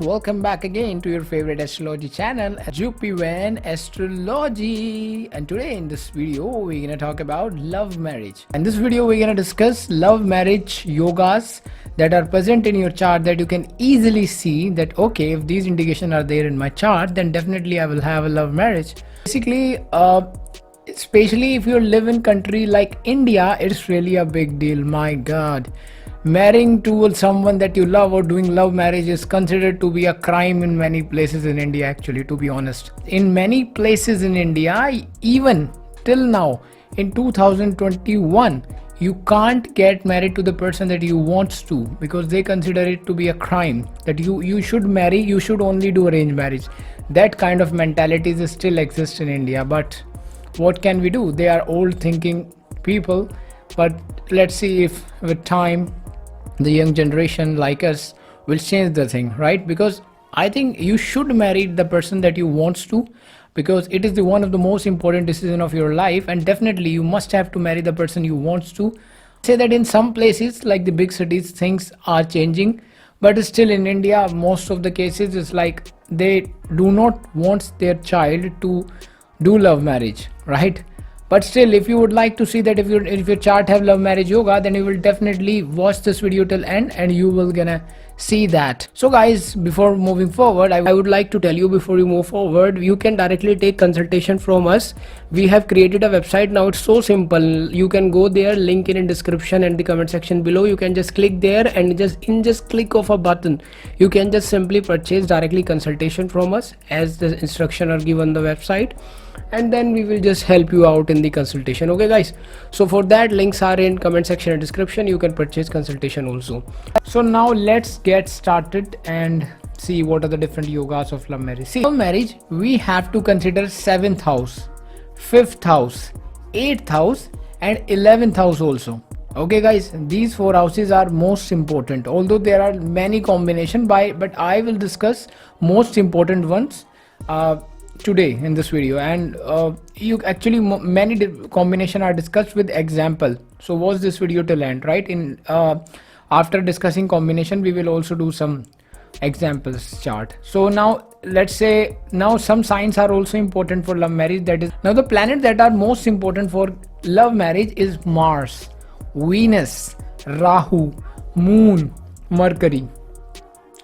Welcome back again to your favorite astrology channel, JupiVen Astrology. And today in this video, we're gonna talk about love marriage. In this video, we're gonna discuss love marriage yogas that are present in your chart that you can easily see that, okay, if these indications are there in my chart, then definitely I will have a love marriage. Basically, especially if you live in country like India, it's really a big deal. My God. Marrying to someone that you love or doing love marriage is considered to be a crime in many places in India, actually, to be honest. In many places in India, even till now, in 2021, you can't get married to the person that you want to because they consider it to be a crime. That you should marry, you should only do arranged marriage. That kind of mentalities still exist in India. But what can we do? They are old thinking people. But let's see if with time, the young generation like us will change the thing, right? Because I think you should marry the person that you want to, because it is the one of the most important decision of your life, and definitely you must have to marry the person you want to. Say that in some places like the big cities things are changing, but still in India most of the cases it's like they do not want their child to do love marriage, right? But still, if you would like to see that if your chart have love marriage yoga, then you will definitely watch this video till end and you will gonna see that. So guys, before moving forward, I would like to tell you, before you move forward, you can directly take consultation from us. We have created a website now. It's so simple. You can go there, link in description and the comment section below. You can just click there and just click of a button, you can just simply purchase directly consultation from us as the instruction are given on the website, and then we will just help you out in the consultation. Okay guys, so for that, links are in comment section and description. You can purchase consultation also. So now let's get started and see what are the different yogas of love marriage. See, love marriage, we have to consider 7th house, 5th house, 8th house and 11th house also. Okay guys, these 4 houses are most important, although there are many combination but I will discuss most important ones today in this video. And you actually many combination are discussed with example, so watch this video till end, right? In after discussing combination, we will also do some examples chart. So now let's say, now some signs are also important for love marriage. That is, now the planets that are most important for love marriage is Mars, Venus, Rahu, Moon, Mercury,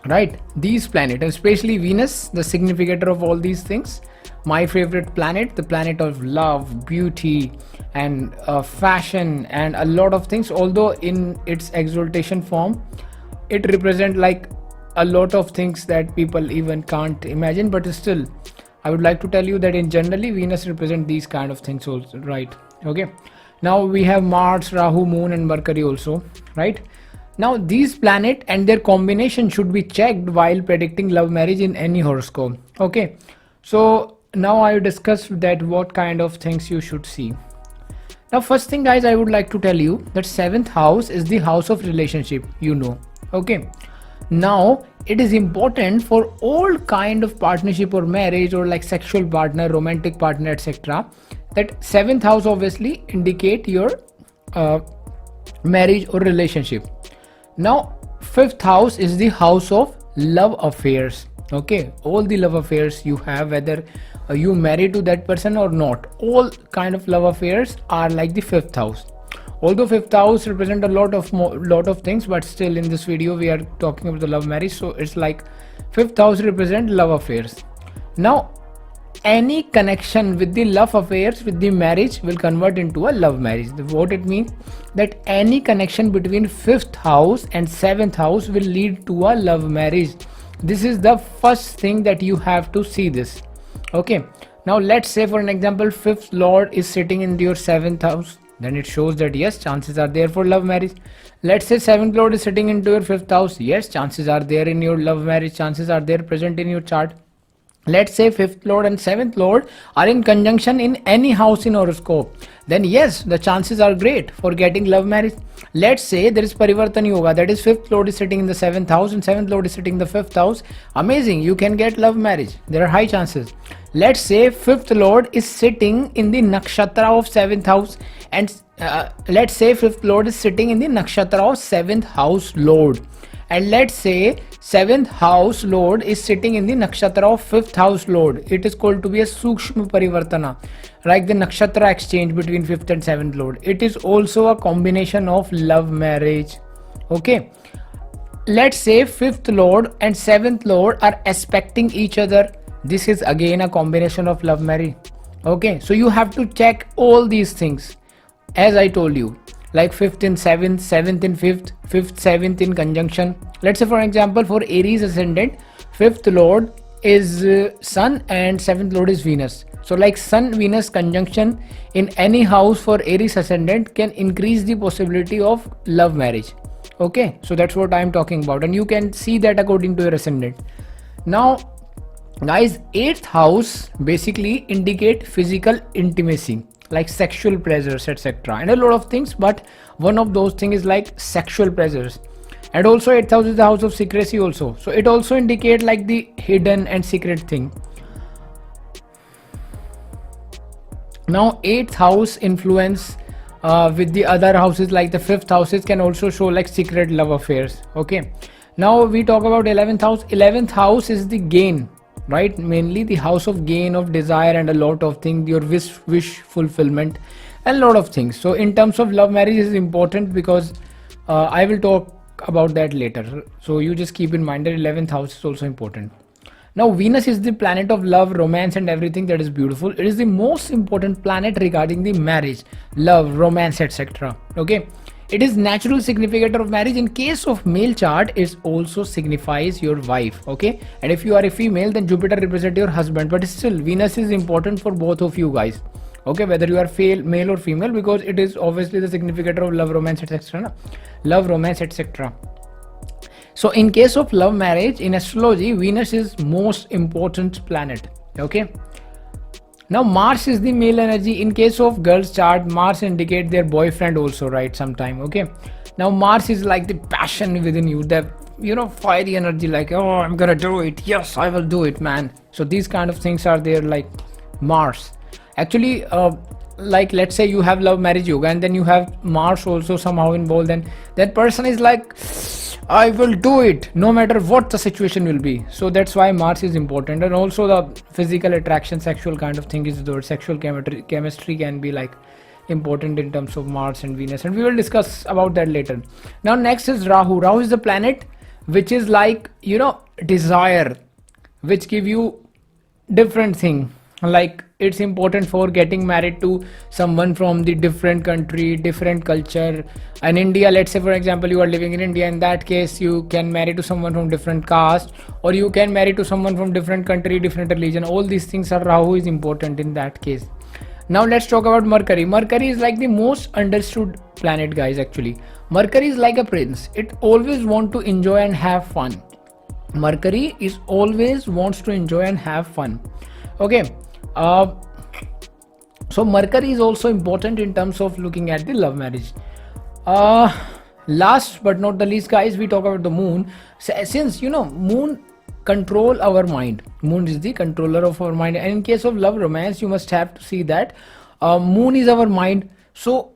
right? These planets, especially Venus, the significator of all these things, my favorite planet, the planet of love, beauty and fashion and a lot of things. Although in its exaltation form it represents like a lot of things that people even can't imagine, but still I would like to tell you that in generally Venus represent these kind of things also, right? Okay, now we have Mars, Rahu, Moon and Mercury also, right? Now these planets and their combination should be checked while predicting love marriage in any horoscope. Okay, so now I discuss that what kind of things you should see. Now first thing guys, I would like to tell you that 7th house is the house of relationship, you know. Okay, now it is important for all kind of partnership or marriage or like sexual partner, romantic partner, etc., that 7th house obviously indicate your marriage or relationship. Now 5th house is the house of love affairs. Okay, all the love affairs you have, whether you married to that person or not, all kind of love affairs are like the 5th house. Although 5th house represent a lot of things, but still in this video we are talking about the love marriage, so it's like 5th house represent love affairs. Now any connection with the love affairs with the marriage will convert into a love marriage. What it means, that any connection between 5th house and 7th house will lead to a love marriage. This is the first thing that you have to see this. Okay, now let's say for an example 5th lord is sitting in your 7th house, then it shows that yes, chances are there for love marriage. Let's say 7th lord is sitting into your 5th house, yes, chances are there in your love marriage, chances are there present in your chart. Let's say 5th lord and 7th lord are in conjunction in any house in horoscope, then yes, the chances are great for getting love marriage. Let's say there is Parivartan Yoga, that is 5th lord is sitting in the 7th house and 7th lord is sitting in the 5th house. Amazing, you can get love marriage. There are high chances. Let's say 5th lord is sitting in the nakshatra of 7th house and let's say 5th lord is sitting in the nakshatra of 7th house lord, and let's say 7th house lord is sitting in the nakshatra of 5th house lord, it is called to be a sukshma parivartana, like the nakshatra exchange between 5th and 7th lord. It is also a combination of love marriage. Okay, let's say 5th lord and 7th lord are aspecting each other. This is again a combination of love marriage. Okay, so you have to check all these things as I told you, like 5th in 7th, 7th in 5th, 5th 7th in conjunction. Let's say for example for Aries ascendant, 5th lord is sun and 7th lord is Venus. So like sun Venus conjunction in any house for Aries ascendant can increase the possibility of love marriage. Okay, so that's what I'm talking about, and you can see that according to your ascendant. Now guys, 8th house basically indicate physical intimacy, like sexual pleasures, etc., and a lot of things, but one of those things is like sexual pleasures. And also 8th house is the house of secrecy also, so it also indicate like the hidden and secret thing. Now 8th house influence with the other houses like the 5th houses can also show like secret love affairs. Okay, now we talk about 11th house. 11th house is the gain, right? Mainly the house of gain, of desire, and a lot of things, your wish fulfillment, and a lot of things. So in terms of love marriage is important because I will talk about that later. So you just keep in mind that 11th house is also important. Now Venus is the planet of love, romance, and everything that is beautiful. It is the most important planet regarding the marriage, love, romance, etc. Okay, it is natural significator of marriage. In case of male chart, it also signifies your wife. Okay, and if you are a female, then Jupiter represents your husband, but still Venus is important for both of you guys. Okay, whether you are male or female, because it is obviously the significator of love, romance, etc. Love, romance, etc. So in case of love marriage in astrology, Venus is most important planet. Okay, now Mars is the male energy. In case of girls chart, Mars indicate their boyfriend also, right? Sometime. Okay, now Mars is like the passion within you, the fiery energy, like, oh, I'm gonna do it, yes, I will do it, man. So these kind of things are there, like Mars. Actually, like let's say you have love marriage yoga and then you have Mars also somehow involved, and that person is like, I will do it no matter what the situation will be. So that's why Mars is important. And also the physical attraction, sexual kind of thing is the sexual chemistry can be like important in terms of Mars and Venus, and we will discuss about that later. Now next is Rahu. Rahu is the planet which is like desire, which give you different thing, like it's important for getting married to someone from the different country, different culture. And India, let's say for example you are living in India, in that case you can marry to someone from different caste, or you can marry to someone from different country, different religion. All these things are Rahu is important in that case. Now let's talk about Mercury. Mercury is like the most understood planet, guys. Actually Mercury is like a prince. It always want to enjoy and have fun. Mercury is always wants to enjoy and have fun. Okay, so Mercury is also important in terms of looking at the love marriage. Last but not the least, guys, we talk about the moon. Since moon control our mind, moon is the controller of our mind, and in case of love romance you must have to see that moon is our mind. So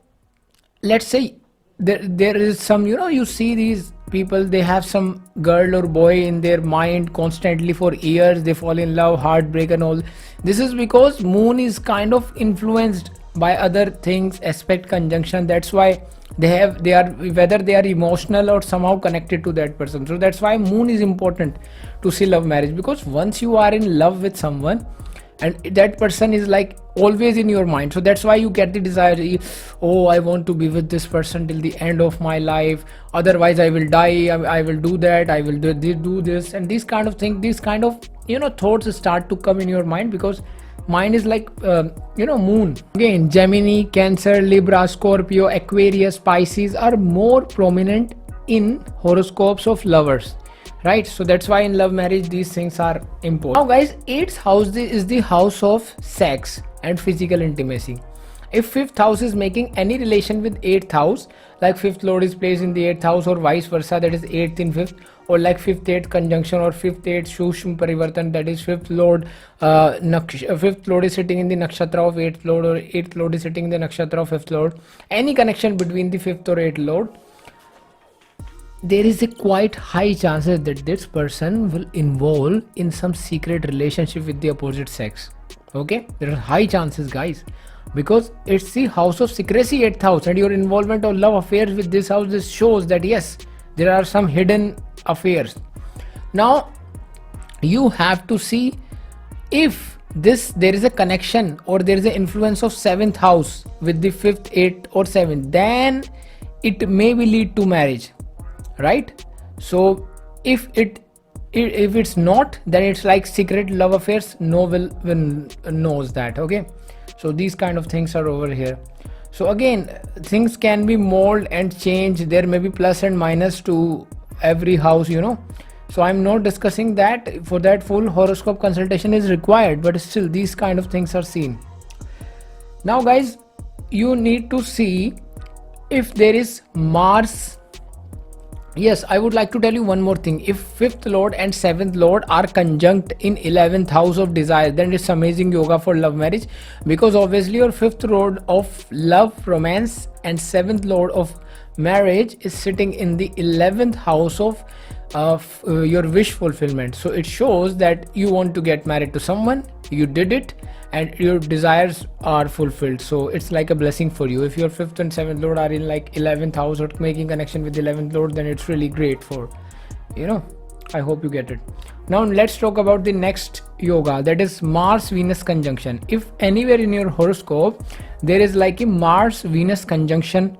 let's say there is some, you see these people, they have some girl or boy in their mind constantly for years, they fall in love, heartbreak and all. This is because moon is kind of influenced by other things, aspect, conjunction. That's why they are whether they are emotional or somehow connected to that person. So that's why moon is important to see love marriage, because once you are in love with someone and that person is like always in your mind, so that's why you get the desire, oh, I want to be with this person till the end of my life, otherwise I will die, I will do that, I will do this, and these kind of things, these kind of thoughts start to come in your mind, because mind is like moon. Again, Gemini, Cancer, Libra, Scorpio, Aquarius, Pisces are more prominent in horoscopes of lovers, right? So that's why in love marriage these things are important. Now guys, 8th house is the house of sex and physical intimacy. If 5th house is making any relation with 8th house, like 5th lord is placed in the 8th house or vice versa, that is 8th in 5th, or like 5th 8th conjunction or 5th 8th Shushma Parivartan, that is 5th lord 5th lord is sitting in the nakshatra of 8th lord, or 8th lord is sitting in the nakshatra of 5th lord, any connection between the 5th or 8th lord, there is a quite high chances that this person will involve in some secret relationship with the opposite sex. Okay, there are high chances, guys, because it's the house of secrecy, 8th house, and your involvement of love affairs with this house, this shows that yes, there are some hidden affairs. Now you have to see if there is a connection or there is an influence of 7th house with the 5th, 8th or 7th, then it may be lead to marriage, right? So if it's not, then it's like secret love affairs. No will knows that. Okay, so these kind of things are over here. So again, things can be mold and change. There may be plus and minus to every house, you know. So I'm not discussing that. For that, full horoscope consultation is required, but still these kind of things are seen. Now guys, you need to see if there is Mars. Yes, I would like to tell you one more thing. If 5th lord and 7th lord are conjunct in 11th house of desire, then it's amazing yoga for love marriage, because obviously your 5th lord of love, romance, and 7th lord of marriage is sitting in the 11th house of your wish fulfillment. So it shows that you want to get married to someone, you did it, and your desires are fulfilled. So it's like a blessing for you. If your 5th and 7th lord are in like 11th house or making connection with the 11th lord, then it's really great for, you know. I hope you get it. Now let's talk about the next yoga, that is Mars Venus conjunction. If anywhere in your horoscope there is like a Mars Venus conjunction,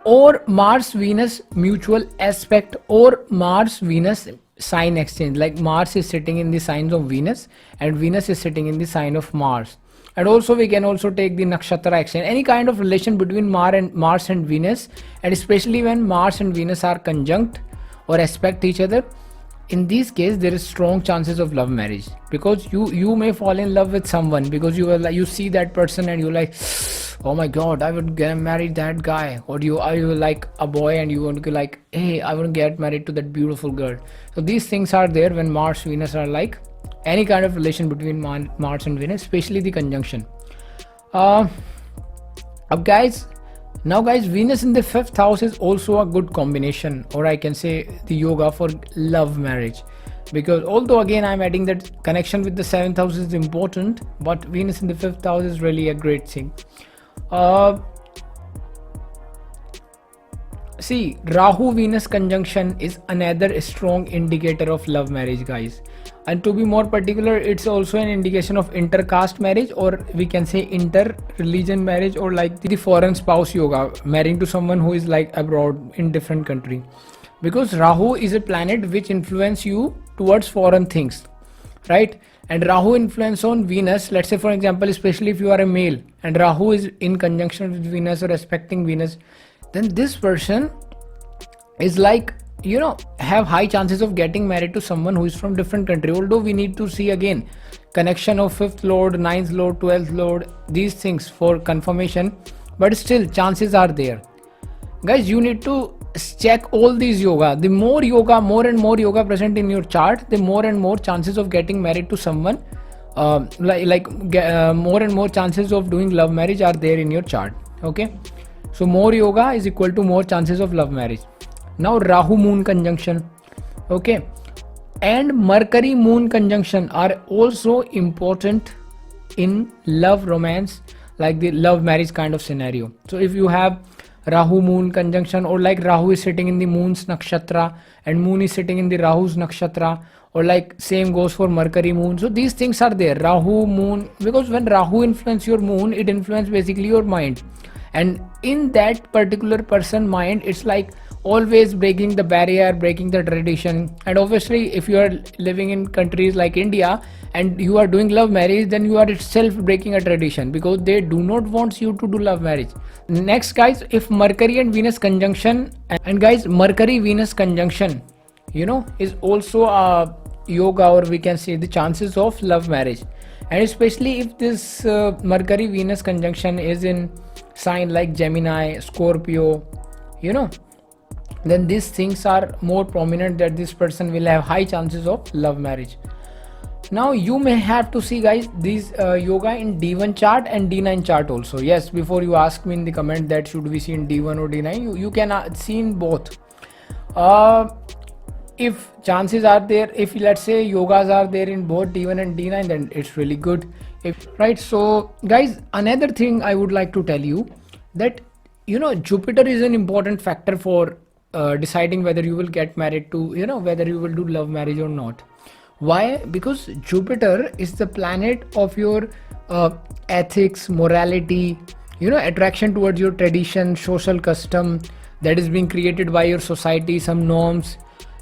or Mars Venus mutual aspect, or Mars Venus sign exchange, like Mars is sitting in the signs of Venus and Venus is sitting in the sign of Mars, and also we can also take the nakshatra exchange, any kind of relation between Mars and Venus, and especially when Mars and Venus are conjunct or aspect each other. In this case, there is strong chances of love marriage, because you may fall in love with someone because you see that person and you like, oh my god, I would get married that guy, or you like a boy and you want to like, hey, I want to get married to that beautiful girl. So these things are there when Mars Venus are like any kind of relation between Mars and Venus, especially the conjunction. Now guys, Venus in the 5th house is also a good combination, or I can say the yoga for love marriage, because although again I'm adding that connection with the 7th house is important, but Venus in the 5th house is really a great thing. See, Rahu Venus conjunction is another strong indicator of love marriage, guys. And to be more particular, it's also an indication of intercaste marriage, or we can say inter-religion marriage, or like the foreign spouse yoga, marrying to someone who is like abroad in different country. Because Rahu is a planet which influence you towards foreign things, right? And Rahu influence on Venus, let's say for example, especially if you are a male and Rahu is in conjunction with Venus or aspecting Venus, then this person is like, you know, have high chances of getting married to someone who is from different country. Although we need to see again connection of 5th lord, 9th lord, 12th lord, these things for confirmation, but still chances are there. Guys, you need to check all these yoga. The more and more yoga present in your chart, the more and more chances of getting married to someone, more and more chances of doing love marriage are there in your chart. Okay, so more yoga is equal to more chances of love marriage. Now Rahu Moon conjunction, okay, and Mercury Moon conjunction are also important in love romance, like the love marriage kind of scenario. So if you have Rahu Moon conjunction, or like Rahu is sitting in the Moon's nakshatra and Moon is sitting in the Rahu's nakshatra, or like same goes for Mercury Moon. So these things are there, Rahu Moon, because when Rahu influence your Moon, it influence basically your mind, and in that particular person mind, it's like always breaking the barrier, breaking the tradition. And obviously if you are living in countries like India and you are doing love marriage, then you are itself breaking a tradition, because they do not want you to do love marriage. Next guys, if Mercury and Venus conjunction, and guys, Mercury Venus conjunction, you know, is also a yoga, or we can say the chances of love marriage. And especially if this Mercury Venus conjunction is in sign like Gemini, Scorpio, you know, then these things are more prominent that this person will have high chances of love marriage. Now you may have to see guys these yoga in D1 chart and D9 chart also. Yes, before you ask me in the comment that should we see in D1 or D9, you can see in both. uh, if chances are there, if let's say yogas are there in both D1 and D9, then it's really good. If right, so guys, another thing I would like to tell you, that Jupiter is an important factor for deciding whether you will get married to, whether you will do love marriage or not. Why? Because Jupiter is the planet of your ethics, morality, attraction towards your tradition, social custom that is being created by your society, some norms.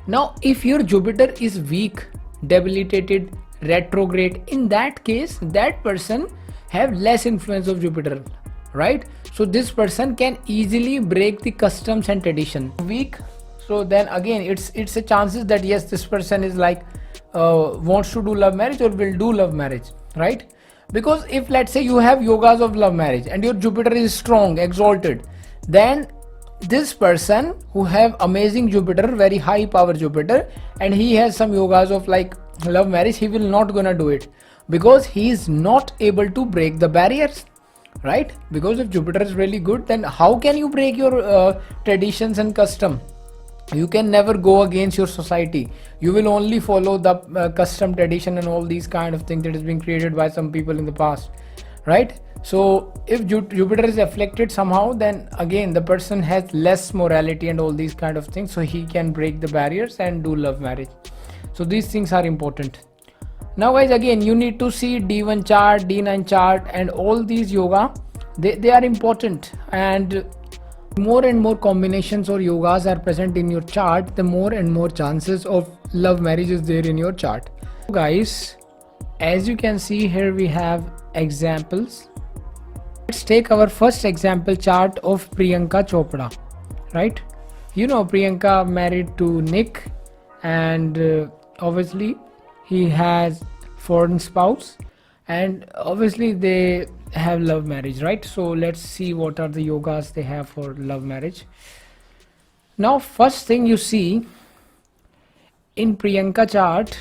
Now, if your Jupiter is weak, debilitated, retrograde, in that case, that person have less influence of Jupiter, right? So this person can easily break the customs and tradition. Weak, so then again, it's a chances that yes, this person is like wants to do love marriage or will do love marriage, right? Because if let's say you have yogas of love marriage and your Jupiter is strong, exalted, then this person who have amazing Jupiter, very high power Jupiter, and he has some yogas of like love marriage, he will not gonna do it because he is not able to break the barriers, right? Because if Jupiter is really good, then how can you break your traditions and custom? You can never go against your society. You will only follow the custom, tradition and all these kind of things that has been created by some people in the past, right? So if Jupiter is afflicted somehow, then again the person has less morality and all these kind of things, so he can break the barriers and do love marriage. So these things are important. Now guys, again you need to see D1 chart, D9 chart and all these yoga, they are important, and more and more combinations or yogas are present in your chart, the more and more chances of love marriage is there in your chart. So guys, as you can see here, we have examples. Let's take our first example chart of Priyanka Chopra, right? Priyanka married to Nick, and obviously he has foreign spouse, and obviously they have love marriage, right? So let's see what are the yogas they have for love marriage. Now first thing you see in Priyanka chart,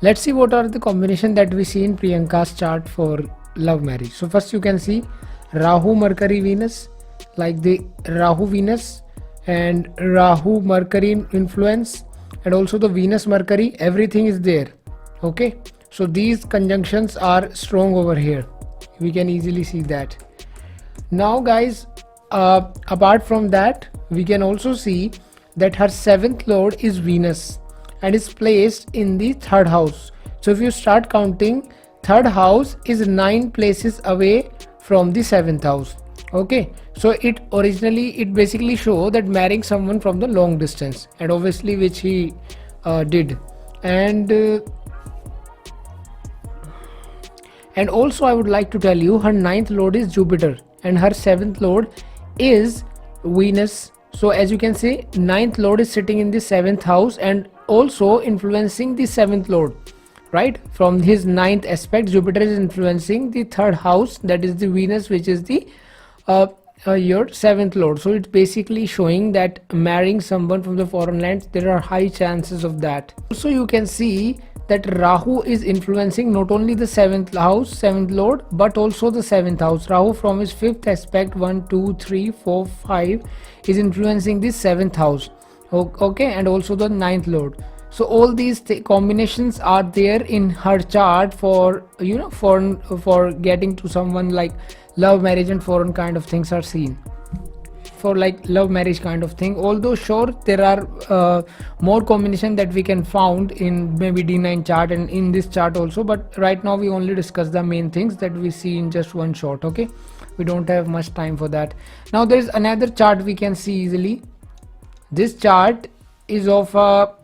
let's see what are the combination that we see in Priyanka's chart for love marriage. So first you can see Rahu Mercury Venus, like the Rahu Venus and Rahu Mercury influence, and also the Venus Mercury, everything is there. Okay, so these conjunctions are strong over here, we can easily see that. Now guys, apart from that, we can also see that her 7th lord is Venus and is placed in the 3rd house. So if you start counting, 3rd house is 9 places away from the 7th house. Okay, so it basically show that marrying someone from the long distance, and obviously which he did. And also I would like to tell you, her 9th lord is Jupiter and her 7th lord is Venus. So as you can see, 9th lord is sitting in the 7th house and also influencing the 7th lord, right? From his 9th aspect, Jupiter is influencing the 3rd house, that is the Venus, which is the your 7th lord. So it's basically showing that marrying someone from the foreign lands, there are high chances of that. Also you can see that Rahu is influencing not only the 7th house, 7th lord, but also the 7th house. Rahu from his 5th aspect, 1 2 3 4 5, is influencing the 7th house. Okay, and also the 9th lord. So all these combinations are there in her chart for for getting to someone, like love marriage and foreign kind of things are seen for like love marriage kind of thing. Although sure, there are more combination that we can found in maybe D9 chart and in this chart also, but right now we only discuss the main things that we see in just one shot. Okay, we don't have much time for that. Now there is another chart we can see easily. This chart is of a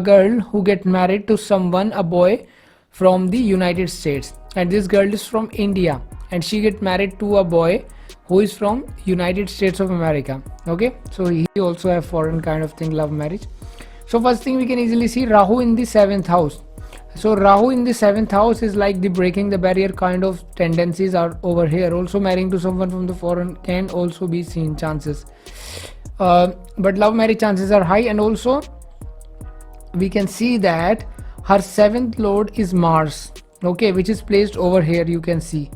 girl who get married to someone, a boy from the United States, and this girl is from India and she get married to a boy who is from United States of America. Okay, so he also have foreign kind of thing, love marriage. So first thing we can easily see Rahu in the 7th house. So Rahu in the 7th house is like the breaking the barrier kind of tendencies are over here. Also marrying to someone from the foreign can also be seen chances, but love marriage chances are high. And also we can see that her 7th lord is Mars, okay, which is placed over here, you can see.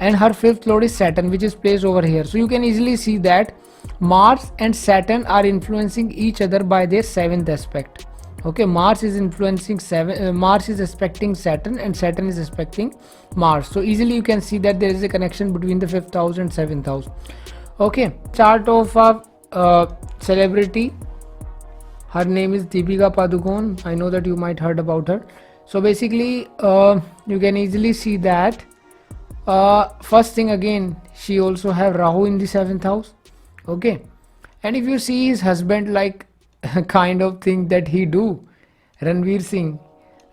and her fifth lord is Saturn, which is placed over here. So you can easily see that Mars and Saturn are influencing each other by their seventh aspect. Okay, Mars is influencing Mars is aspecting Saturn, and Saturn is aspecting Mars. So easily you can see that there is a connection between the fifth house and seventh house. Okay, chart of a celebrity. Her name is Deepika Padukone. I know that you might heard about her. So basically you can easily see that first thing, again, she also have Rahu in the seventh house. Okay, and if you see his husband, like kind of thing that he do, Ranveer Singh,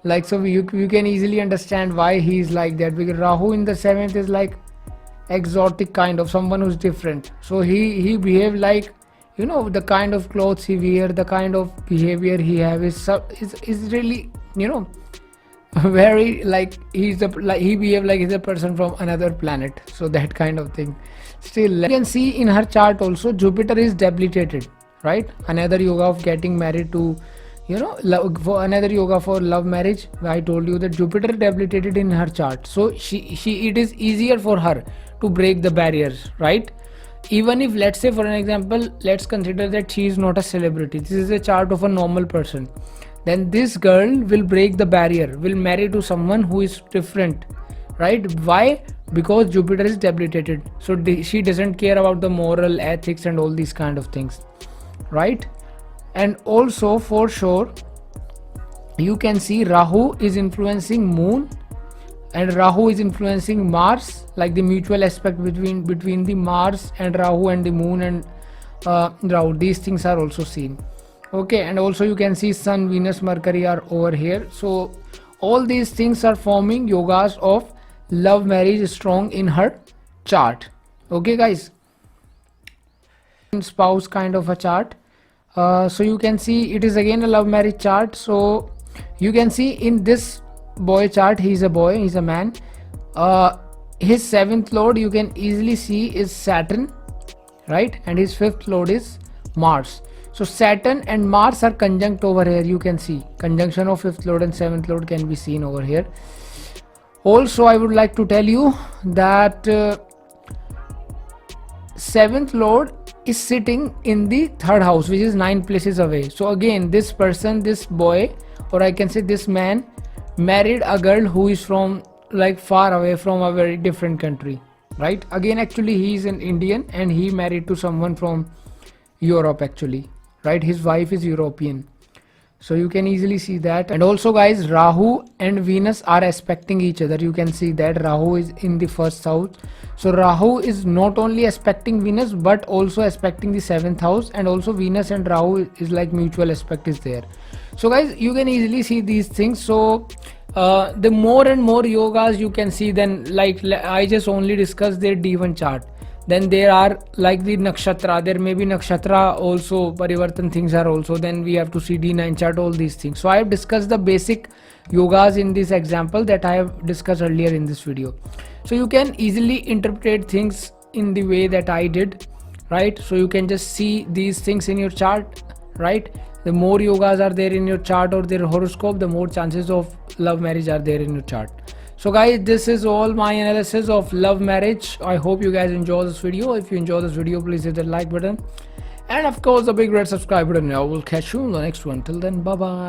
like, so you can easily understand why he is like that, because Rahu in the seventh is like exotic, kind of someone who's different. So he behave like, you know, the kind of clothes he wear, the kind of behavior he have is really, you know, very like he behave like he's a person from another planet. So that kind of thing. Still, you can see in her chart also Jupiter is debilitated, right? Another yoga of getting married to, you know, for another yoga for love marriage. I told you that Jupiter debilitated in her chart, so it is easier for her to break the barriers, right? Even if, let's say for an example, let's consider that she is not a celebrity, this is a chart of a normal person, then this girl will break the barrier, will marry to someone who is different, right? Why? Because Jupiter is debilitated, so she doesn't care about the moral, ethics and all these kind of things, right? And also for sure you can see Rahu is influencing Moon and Rahu is influencing Mars, like the mutual aspect between the Mars and Rahu and the Moon and Rahu. These things are also seen. Okay, and also you can see Sun, Venus, Mercury are over here. So all these things are forming yogas of love marriage strong in her chart. Okay guys, spouse kind of a chart. So you can see it is again a love marriage chart. So you can see in this boy chart, he's a boy, he's a man. His seventh lord you can easily see is Saturn, right? And his fifth lord is Mars. So Saturn and Mars are conjunct over here. You can see conjunction of fifth lord and seventh lord can be seen over here. Also I would like to tell you that seventh lord is sitting in the third house, which is 9 places away. So again, this person, this boy, or I can say this man, married a girl who is from like far away from a very different country, right? Again, actually he is an Indian and he married to someone from Europe actually, right? His wife is European. So you can easily see that. And also guys, Rahu and Venus are aspecting each other. You can see that Rahu is in the first house. So Rahu is not only aspecting Venus but also aspecting the seventh house, and also Venus and Rahu is like mutual aspect is there. So guys, you can easily see these things. So the more and more yogas you can see, then like I just only discussed their D1 chart. Then there are like the nakshatra, there may be nakshatra also, parivartan things are also, then we have to see D9 chart, all these things. So I have discussed the basic yogas in this example that I have discussed earlier in this video. So you can easily interpret things in the way that I did, right? So you can just see these things in your chart, right? The more yogas are there in your chart or their horoscope, the more chances of love marriage are there in your chart. So guys, this is all my analysis of love marriage. I hope you guys enjoy this video. If you enjoy this video, please hit the like button and of course the big red subscribe button. I will catch you in the next one. Till then, bye bye.